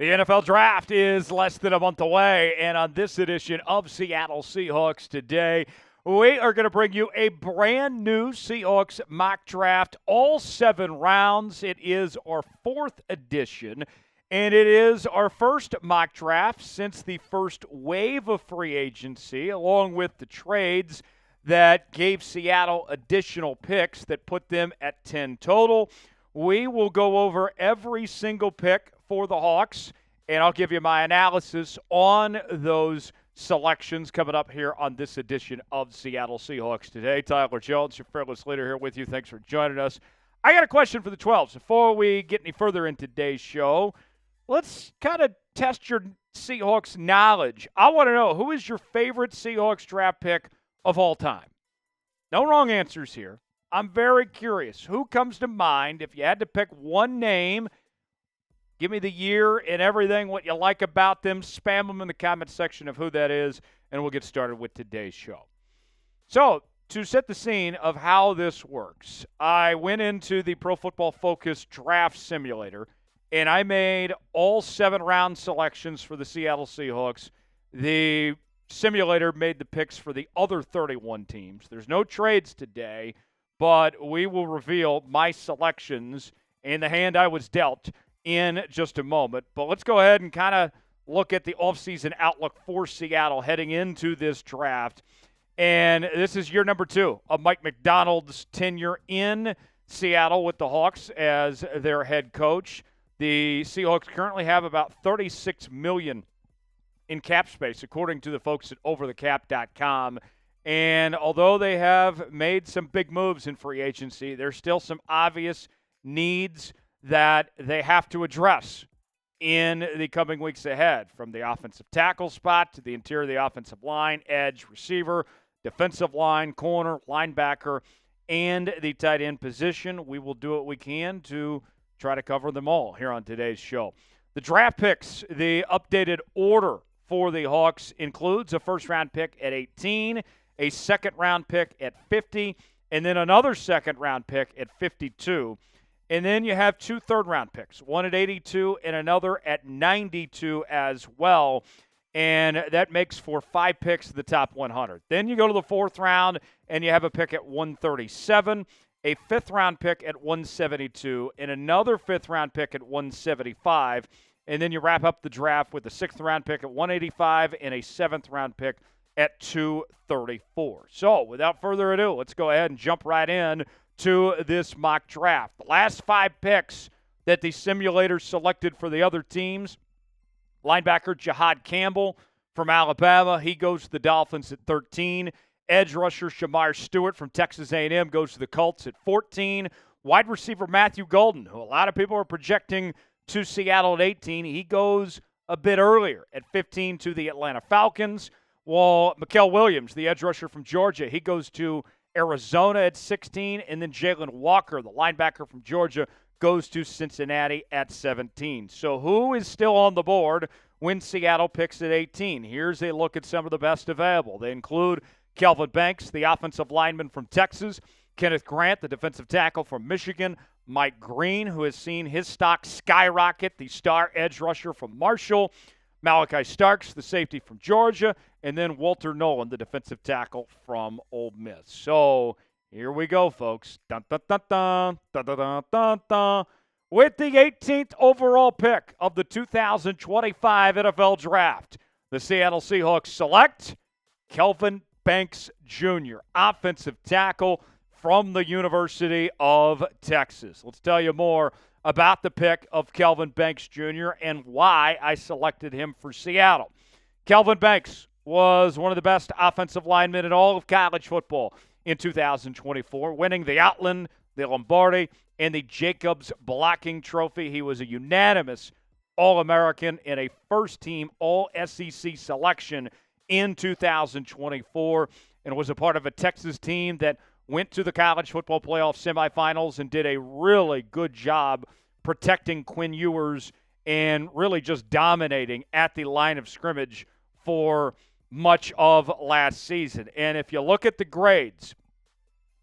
The NFL Draft is less than a month away, and on this edition of Seattle Seahawks Today, we are going to bring you a brand new Seahawks Mock Draft, all 7 rounds. It is our 4th edition, and it is our first mock draft since the first wave of free agency, along with the trades that gave Seattle additional picks that put them at 10 total. We will go over every single pick for the Hawks, and I'll give you my analysis on those selections coming up here on this edition of Seattle Seahawks Today. Tyler Jones, your fearless leader, here with you. Thanks for joining us. I got a question for the 12s. Before we get any further in today's show, let's kind of test your Seahawks knowledge. I want to know, who is your favorite Seahawks draft pick of all time? No wrong answers here. I'm very curious. Who comes to mind if you had to pick one name? Give me the year and everything, what you like about them. Spam them in the comment section of who that is, and we'll get started with today's show. So, to set the scene of how this works, I went into the Pro Football Focus Draft Simulator, and I made all 7-round selections for the Seattle Seahawks. The simulator made the picks for the other 31 teams. There's no trades today, but we will reveal my selections and the hand I was dealt in just a moment. But let's go ahead and kind of look at the offseason outlook for Seattle heading into this draft. And this is year number 2 of Mike Macdonald's tenure in Seattle with the Hawks as their head coach. The Seahawks currently have about $36 million in cap space, according to the folks at overthecap.com. And although they have made some big moves in free agency, there's still some obvious needs that they have to address in the coming weeks ahead, from the offensive tackle spot to the interior of the offensive line, edge, receiver, defensive line, corner, linebacker, and the tight end position. We will do what we can to try to cover them all here on today's show. The draft picks, the updated order for the Hawks includes a first-round pick at 18, a second-round pick at 50, and then another second-round pick at 52. And then you have 2 third-round picks, one at 82 and another at 92 as well. And that makes for 5 picks in the top 100. Then you go to the 4th round, and you have a pick at 137, a 5th-round pick at 172, and another 5th-round pick at 175. And then you wrap up the draft with a 6th-round pick at 185 and a 7th-round pick at 234. So, without further ado, let's go ahead and jump right in to this mock draft. The last 5 picks that the simulator selected for the other teams: linebacker Jihad Campbell from Alabama. He goes to the Dolphins at 13. Edge rusher Shamar Stewart from Texas A&M goes to the Colts at 14. Wide receiver Matthew Golden, who a lot of people are projecting to Seattle at 18. He goes a bit earlier at 15 to the Atlanta Falcons. While Mikael Williams, the edge rusher from Georgia, he goes to Arizona at 16. And then Jalen Walker, the linebacker from Georgia, goes to Cincinnati at 17. So who is still on the board when Seattle picks at 18? Here's a look at some of the best available. They include Kelvin Banks, the offensive lineman from Texas, Kenneth Grant, the defensive tackle from Michigan, Mike Green, who has seen his stock skyrocket, the star edge rusher from Marshall, Malachi Starks, the safety from Georgia, and then Walter Nolan, the defensive tackle from Ole Miss. So here we go, folks. Dun, dun, dun, dun, dun, dun, dun, dun, dun. With the 18th overall pick of the 2025 NFL Draft, the Seattle Seahawks select Kelvin Banks Jr., offensive tackle from the University of Texas. Let's tell you more about the pick of Kelvin Banks Jr. and why I selected him for Seattle. Kelvin Banks was one of the best offensive linemen in all of college football in 2024, winning the Outland, the Lombardi, and the Jacobs Blocking Trophy. He was a unanimous All-American and a first-team All-SEC selection in 2024, and was a part of a Texas team that went to the college football playoff semifinals and did a really good job protecting Quinn Ewers and really just dominating at the line of scrimmage for much of last season. And if you look at the grades,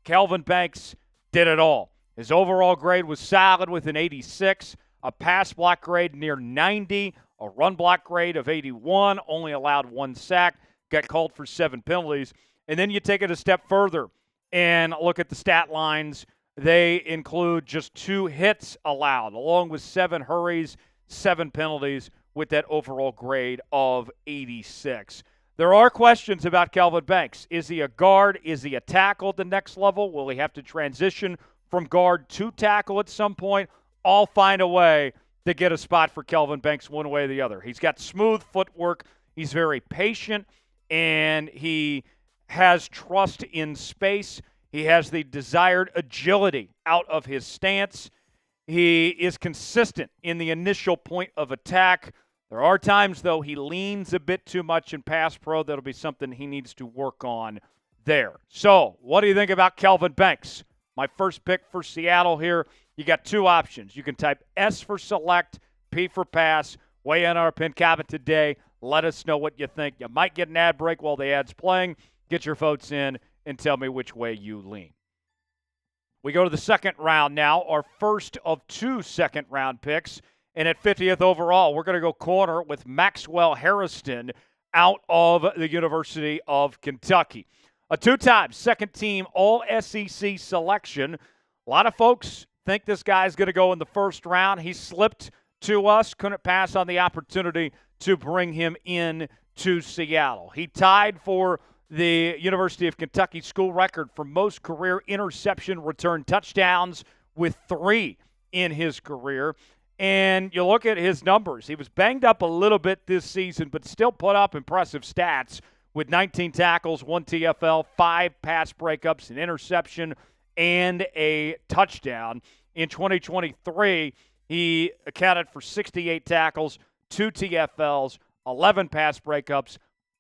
Kelvin Banks did it all. His overall grade was solid with an 86, a pass block grade near 90, a run block grade of 81, only allowed 1 sack, got called for 7 penalties. And then you take it a step further and look at the stat lines. They include just 2 hits allowed, along with 7 hurries, 7 penalties, with that overall grade of 86. There are questions about Kelvin Banks. Is he a guard? Is he a tackle at the next level? Will he have to transition from guard to tackle at some point? I'll find a way to get a spot for Kelvin Banks one way or the other. He's got smooth footwork. He's very patient, and he has trust in space. He has the desired agility out of his stance. He is consistent in the initial point of attack. There are times, though, he leans a bit too much in pass pro. That'll be something he needs to work on there. So, what do you think about Kelvin Banks? My first pick for Seattle here. You got 2 options. You can type S for select, P for pass. Weigh in our pin comment today. Let us know what you think. You might get an ad break while the ad's playing. Get your votes in and tell me which way you lean. We go to the second round now, our first of 2 second-round picks. And at 50th overall, we're going to go corner with Maxwell Harrison out of the University of Kentucky. A 2-time second-team All-SEC selection. A lot of folks think this guy's going to go in the first round. He slipped to us, couldn't pass on the opportunity to bring him in to Seattle. He tied for the University of Kentucky school record for most career interception return touchdowns with 3 in his career. And you look at his numbers. He was banged up a little bit this season, but still put up impressive stats with 19 tackles, 1 TFL, 5 pass breakups, an interception, and a touchdown. In 2023, he accounted for 68 tackles, 2 TFLs, 11 pass breakups,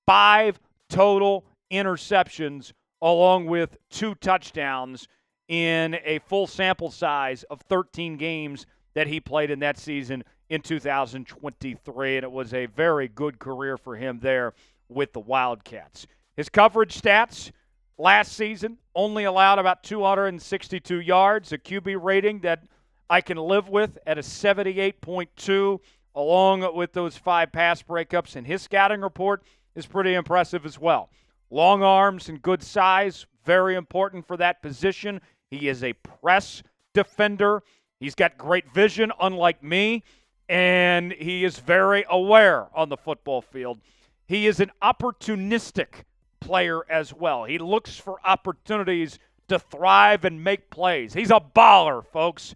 5 total interceptions, along with 2 touchdowns in a full sample size of 13 games that he played in that season in 2023, and it was a very good career for him there with the Wildcats. His coverage stats last season only allowed about 262 yards, a QB rating that I can live with at a 78.2, along with those 5 pass breakups, and his scouting report is pretty impressive as well. Long arms and good size, very important for that position. He is a press defender. He's got great vision, unlike me, and he is very aware on the football field. He is an opportunistic player as well. He looks for opportunities to thrive and make plays. He's a baller, folks.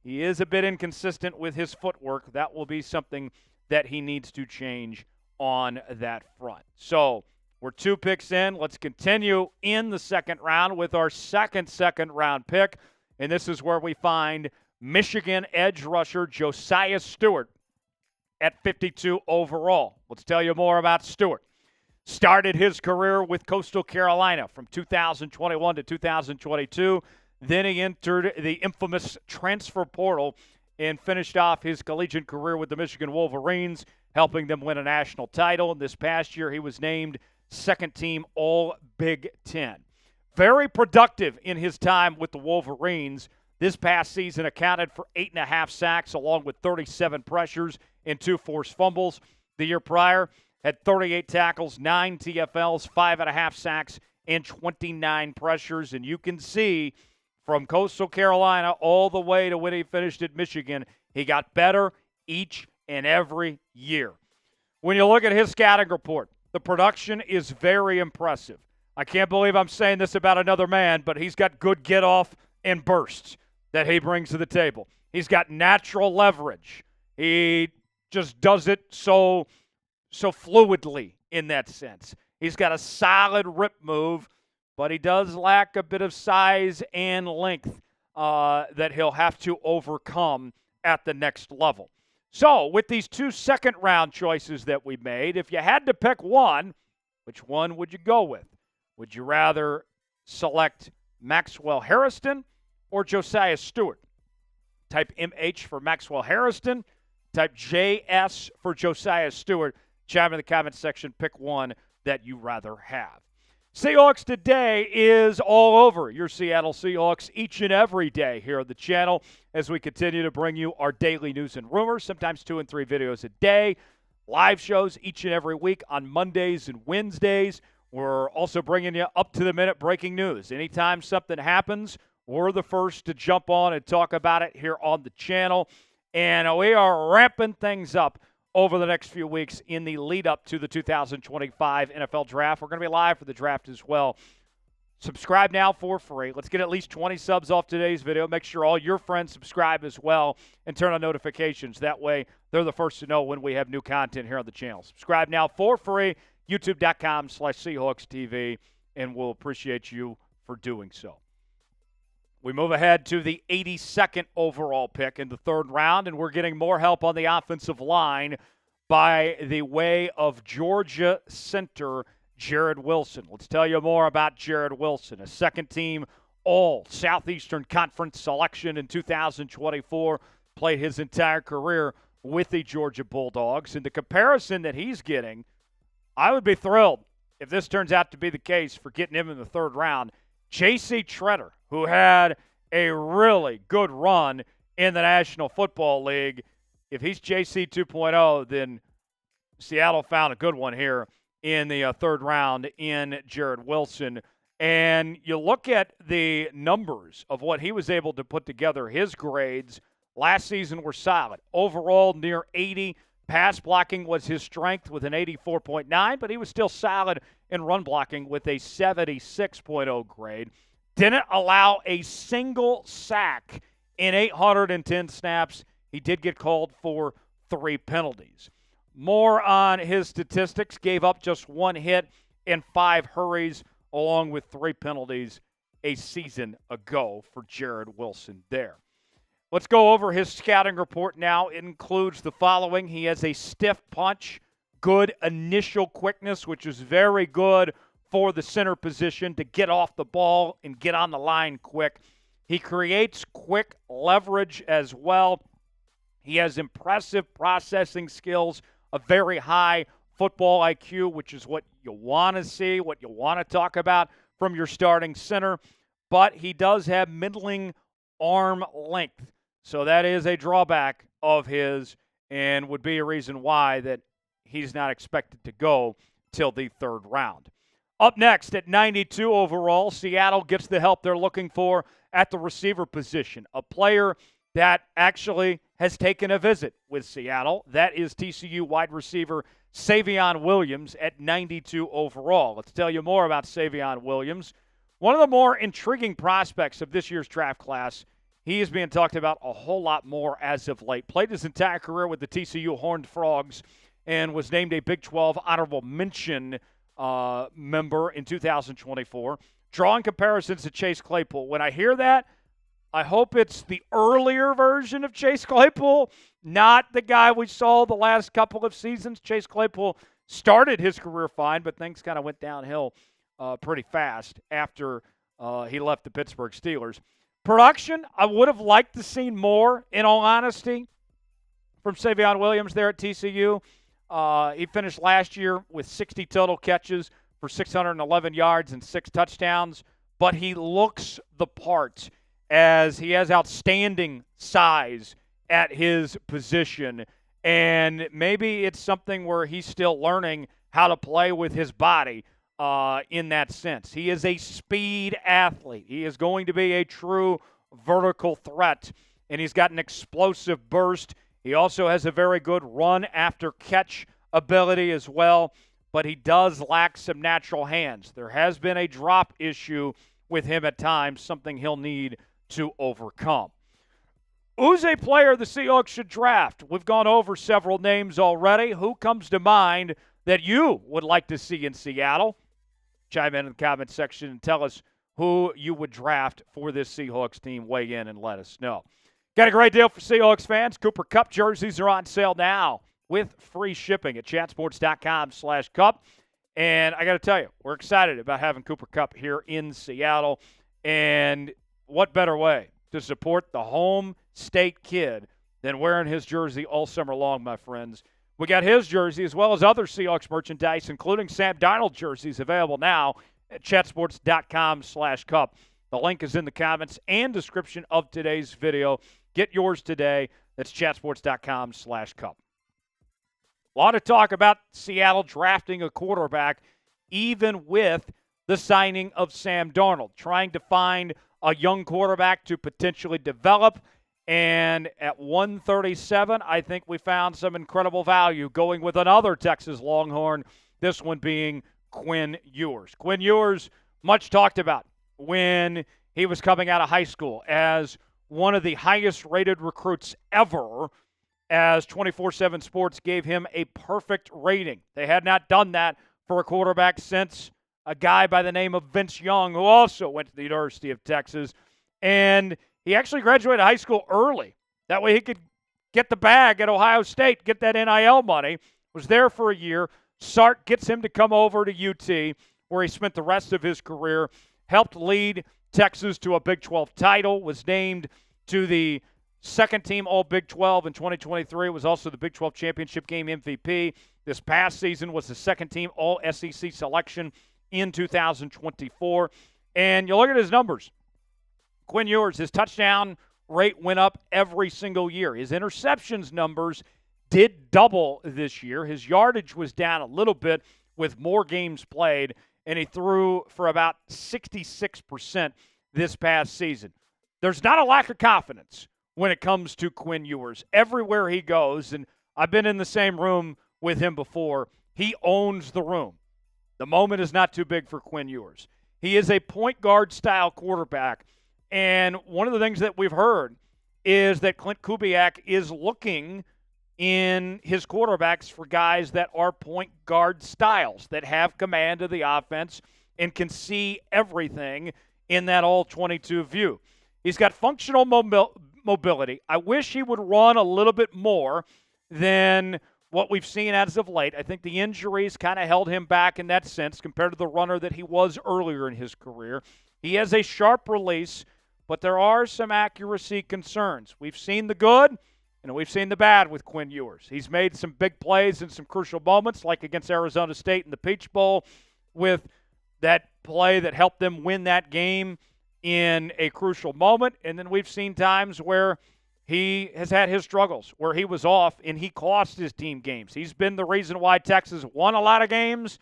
He is a bit inconsistent with his footwork. That will be something that he needs to change on that front. So we're 2 picks in. Let's continue in the second round with our second round pick, and this is where we find Michigan edge rusher Josiah Stewart at 52 overall. Let's tell you more about Stewart. Started his career with Coastal Carolina from 2021 to 2022. Then he entered the infamous transfer portal and finished off his collegiate career with the Michigan Wolverines, helping them win a national title. And this past year, he was named second-team All-Big Ten. Very productive in his time with the Wolverines. This past season accounted for 8.5 sacks along with 37 pressures and 2 forced fumbles. The year prior had 38 tackles, 9 TFLs, 5.5 sacks, and 29 pressures. And you can see from Coastal Carolina all the way to when he finished at Michigan, he got better each and every year. When you look at his scouting report, the production is very impressive. I can't believe I'm saying this about another man, but he's got good get-off and bursts that he brings to the table. He's got natural leverage. He just does it so fluidly in that sense. He's got a solid rip move, but he does lack a bit of size and length that he'll have to overcome at the next level. So, with these 2 second-round choices that we made, if you had to pick one, which one would you go with? Would you rather select Maxwell Harrison or Josiah Stewart? Type MH for Maxwell Harrison. Type JS for Josiah Stewart. Chime in the comment section. Pick one that you rather have. Seahawks Today is all over your Seattle Seahawks each and every day here on the channel as we continue to bring you our daily news and rumors, sometimes 2 and 3 videos a day. live shows each and every week on Mondays and Wednesdays. We're also bringing you up-to-the-minute breaking news. Anytime something happens, we're the first to jump on and talk about it here on the channel. And we are ramping things up over the next few weeks in the lead-up to the 2025 NFL Draft. We're going to be live for the draft as well. Subscribe now for free. Let's get at least 20 subs off today's video. Make sure all your friends subscribe as well and turn on notifications. That way, they're the first to know when we have new content here on the channel. Subscribe now for free, youtube.com/Seahawks TV, and we'll appreciate you for doing so. We move ahead to the 82nd overall pick in the third round, and we're getting more help on the offensive line by the way of Georgia center Jared Wilson. Let's tell you more about Jared Wilson, a second-team All-Southeastern Conference selection in 2024, played his entire career with the Georgia Bulldogs. And the comparison that he's getting, I would be thrilled if this turns out to be the case for getting him in the third round. J.C. Tretter, who had a really good run in the National Football League. If he's J.C. 2.0, then Seattle found a good one here in the third round in Jared Wilson. And you look at the numbers of what he was able to put together. His grades last season were solid. Overall, near 80. Pass blocking was his strength with an 84.9, but he was still solid in run blocking with a 76.0 grade. Didn't allow a single sack in 810 snaps. He did get called for 3 penalties. More on his statistics. Gave up just 1 hit and 5 hurries, along with 3 penalties a season ago for Jared Wilson there. Let's go over his scouting report now. It includes the following. He has a stiff punch, good initial quickness, which is very good for the center position to get off the ball and get on the line quick. He creates quick leverage as well. He has impressive processing skills, a very high football IQ, which is what you want to see, what you want to talk about from your starting center. But he does have middling arm length. So that is a drawback of his and would be a reason why that he's not expected to go till the third round. Up next at 92 overall, Seattle gets the help they're looking for at the receiver position. A player that actually has taken a visit with Seattle. That is TCU wide receiver Savion Williams at 92 overall. Let's tell you more about Savion Williams. One of the more intriguing prospects of this year's draft class. He is being talked about a whole lot more as of late. Played his entire career with the TCU Horned Frogs and was named a Big 12 honorable mention member in 2024. Drawing comparisons to Chase Claypool. When I hear that, I hope it's the earlier version of Chase Claypool, not the guy we saw the last couple of seasons. Chase Claypool started his career fine, but things kind of went downhill pretty fast after he left the Pittsburgh Steelers. Production, I would have liked to see more, in all honesty, from Savion Williams there at TCU. He finished last year with 60 total catches for 611 yards and 6 touchdowns, but he looks the part as he has outstanding size at his position, and maybe it's something where he's still learning how to play with his body in that sense. He is a speed athlete. He is going to be a true vertical threat, and he's got an explosive burst. He also has a very good run-after-catch ability as well, but he does lack some natural hands. There has been a drop issue with him at times, something he'll need to overcome. Who's a player the Seahawks should draft? We've gone over several names already. Who comes to mind that you would like to see in Seattle? Chime in the comments section and tell us who you would draft for this Seahawks team. Weigh in and let us know. Got a great deal for Seahawks fans. Cooper Kupp jerseys are on sale now with free shipping at chatsports.com/Kupp. And I got to tell you, we're excited about having Cooper Kupp here in Seattle. And what better way to support the home state kid than wearing his jersey all summer long, my friends. We got his jersey as well as other Seahawks merchandise, including Sam Darnold jerseys, available now at chatsports.com/Kupp. The link is in the comments and description of today's video. Get yours today. That's chatsports.com/Kupp. A lot of talk about Seattle drafting a quarterback, even with the signing of Sam Darnold, trying to find a young quarterback to potentially develop. And at 137, I think we found some incredible value going with another Texas Longhorn, this one being Quinn Ewers. Quinn Ewers, much talked about when he was coming out of high school as one of the highest rated recruits ever, as 24/7 Sports gave him a perfect rating. They had not done that for a quarterback since a guy by the name of Vince Young, who also went to the University of Texas. And he actually graduated high school early. That way he could get the bag at Ohio State, get that NIL money. Was there for a year. Sark gets him to come over to UT, where he spent the rest of his career, helped lead Texas to a Big 12 title, was named to the second team All Big 12 in 2023. It was also the Big 12 championship game MVP. This past season was the second team All SEC selection in 2024. And you look at his numbers. Quinn Ewers, his touchdown rate went up every single year. His interceptions numbers did double this year. His yardage was down a little bit with more games played, and he threw for about 66% this past season. There's not a lack of confidence when it comes to Quinn Ewers. Everywhere he goes, and I've been in the same room with him before, he owns the room. The moment is not too big for Quinn Ewers. He is a point guard style quarterback, and one of the things that we've heard is that Clint Kubiak is looking in his quarterbacks for guys that are point guard styles, that have command of the offense and can see everything in that all-22 view. He's got functional mobility. I wish he would run a little bit more than what we've seen as of late. I think the injuries kind of held him back in that sense compared to the runner that he was earlier in his career. He has a sharp release, but there are some accuracy concerns. We've seen the good, and we've seen the bad with Quinn Ewers. He's made some big plays in some crucial moments, like against Arizona State in the Peach Bowl, with that play that helped them win that game in a crucial moment. And then we've seen times where he has had his struggles, where he was off and he cost his team games. He's been the reason why Texas won a lot of games,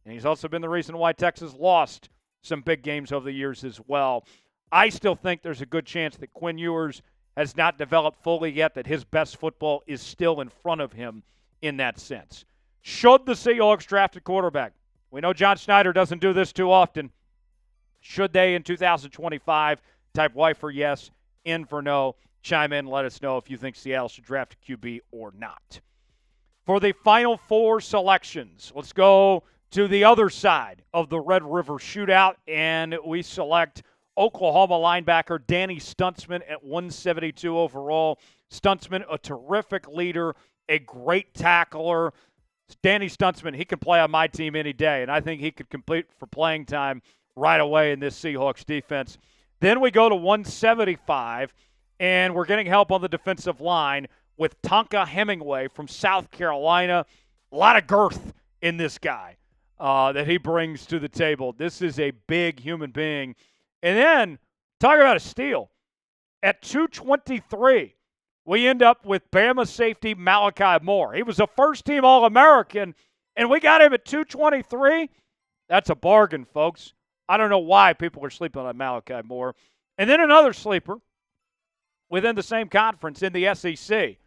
and he's also been the reason why Texas lost some big games over the years as well. I still think there's a good chance that Quinn Ewers has not developed fully yet, that his best football is still in front of him in that sense. Should the Seahawks draft a quarterback? We know John Schneider doesn't do this too often. Should they in 2025? Type Y for yes, in for no. Chime in, let us know if you think Seattle should draft a QB or not. For the final four selections, let's go to the other side of the Red River Shootout, and we select Oklahoma linebacker Danny Stutzman at 172 overall. Stutzman, a terrific leader, a great tackler. Danny Stutzman, he can play on my team any day, and I think he could compete for playing time right away in this Seahawks defense. Then we go to 175, and we're getting help on the defensive line with Tonka Hemingway from South Carolina. A lot of girth in this guy that he brings to the table. This is a big human being. And then, talk about a steal. At 223, we end up with Bama safety Malachi Moore. He was a first-team All-American, and we got him at 223. That's a bargain, folks. I don't know why people are sleeping on Malachi Moore. And then another sleeper within the same conference in the SEC.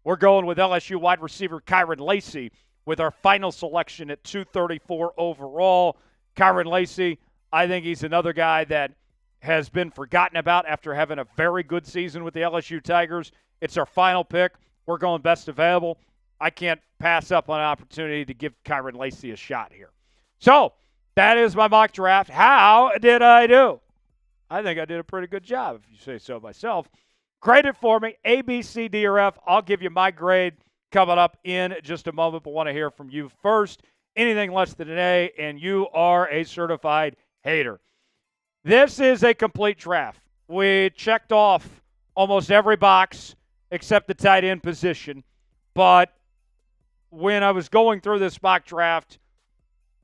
We're going with LSU wide receiver Kyron Lacy with our final selection at 234 overall. Kyron Lacy, I think he's another guy that has been forgotten about after having a very good season with the LSU Tigers. It's our final pick. We're going best available. I can't pass up on an opportunity to give Kyron Lacy a shot here. So, that is my mock draft. How did I do? I think I did a pretty good job, if you say so myself. Grade it for me, A, B, C, D, or F. I'll give you my grade coming up in just a moment, but want to hear from you first. Anything less than an A, and you are a certified hater. This is a complete draft. We checked off almost every box except the tight end position. But when I was going through this mock draft,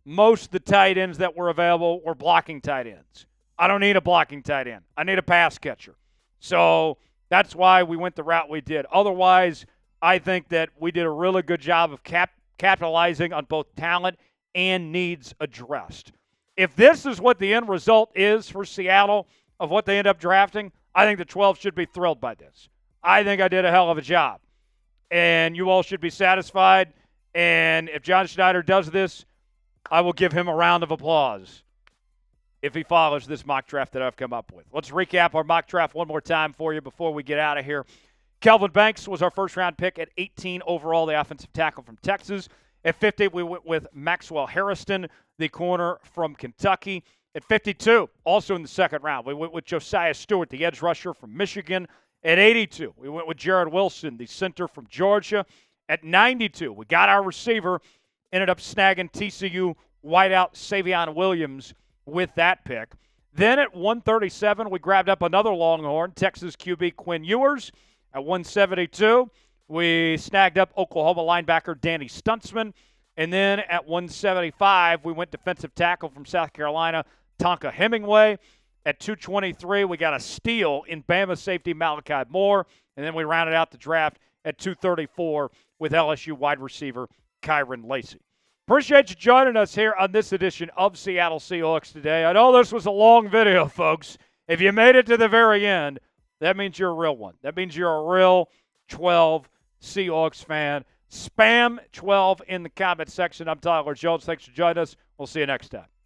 most of the tight ends that were available were blocking tight ends. I don't need a blocking tight end. I need a pass catcher. So that's why we went the route we did. Otherwise, I think that we did a really good job of capitalizing on both talent and needs addressed. If this is what the end result is for Seattle of what they end up drafting, I think the 12 should be thrilled by this. I think I did a hell of a job. And you all should be satisfied. And if John Schneider does this, I will give him a round of applause if he follows this mock draft that I've come up with. Let's recap our mock draft one more time for you before we get out of here. Kelvin Banks was our first-round pick at 18 overall, the offensive tackle from Texas. At 50, we went with Maxwell Harrison, the corner from Kentucky. At 52, also in the second round, we went with Josiah Stewart, the edge rusher from Michigan. At 82, we went with Jared Wilson, the center from Georgia. At 92, we got our receiver, ended up snagging TCU wideout Savion Williams with that pick. Then at 137, we grabbed up another Longhorn, Texas QB Quinn Ewers. At 172, we snagged up Oklahoma linebacker Danny Stuntsman. And then at 175, we went defensive tackle from South Carolina, Tonka Hemingway. At 223, we got a steal in Bama safety Malachi Moore. And then we rounded out the draft at 234 with LSU wide receiver Kyron Lacey. Appreciate you joining us here on this edition of Seattle Seahawks Today. I know this was a long video, folks. If you made it to the very end, that means you're a real one. That means you're a real 12 Seahawks fan. Spam 12 in the comment section. I'm Tyler Jones. Thanks for joining us. We'll see you next time.